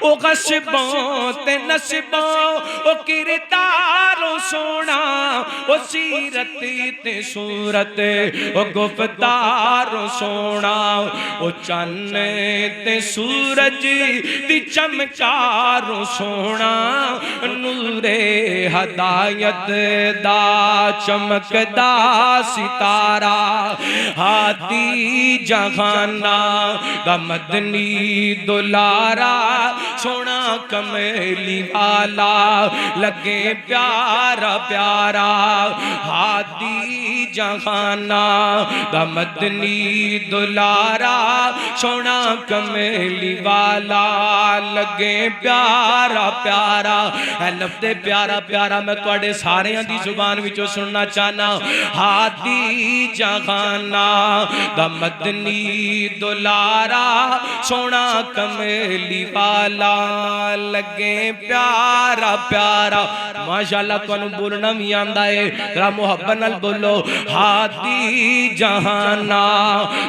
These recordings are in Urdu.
او غصبوں تے نصبوں او کردار سونا او سیرت تے صورت او گفتار سونا او چن تے سورج دی چمکار سونا نور ہدایت دا چمکدا ستارہ ہادی جہانا دا مدنی دلارا سونا کملی والا لگے پیارا پیارا ہادی جہانا دا مدنی دلارا سونا کملی والا لگے پیارا پیارا اے لفظ پیارا پیارا میں توڑے سارے دی زبان وچوں سننا چاہنا ہادی جہانا دا مدنی دلارا سونا کملی والا لگے پیارا پیارا ماشاءاللہ تو انہوں بولنا بھی آندہ ہے ذرا محبت نال بولو ہادی جہانا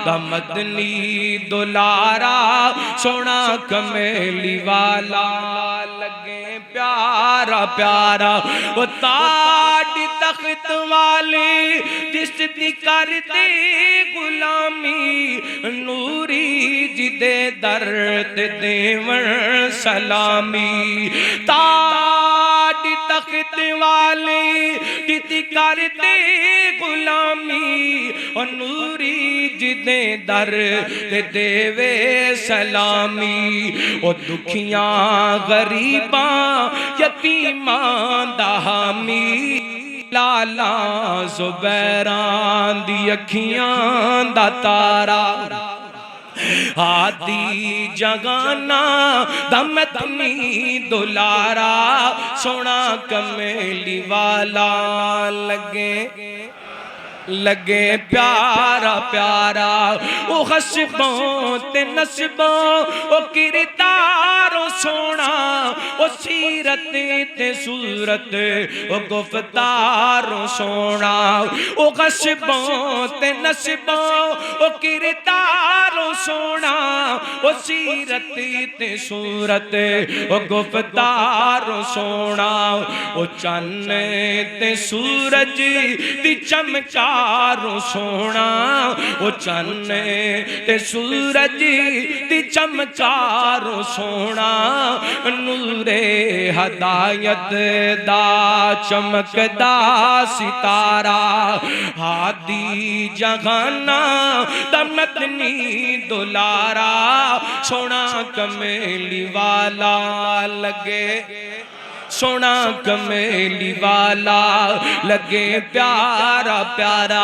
دا مدنی دلارا سونا کملی والا لگے پیارا پیارا وہ تاج تخت والی جس دی کرتی غلامی نوری جدے درد دیون سلامی تاج تخت والی جس دی کرتی غلامی اور نوری جدے درد دیوے سلامی اور دکھیاں غریباں یتیمان دا حامی لالا زبیران دی اکھیاں دا تارا ہادی جگانا دا مدنی دلارا سونا کملی والا لگے پیارا پیارا او غصبوں تے نصبوں او کردار سونا او سیرت تے صورت او گفتار سونا او غصبوں تے نصبوں او کردار سونا او سیرت تے صورت او گفتار سونا او چن تے سورج دی چمکار سونا او چن تے سورج دی چمکار سونا نور ہدایت دا چمکدا ستارہ ہادی جہانا دا مدنی دلارا سونا کملی والا لگے سونا کملی والا لگے پیارا پیارا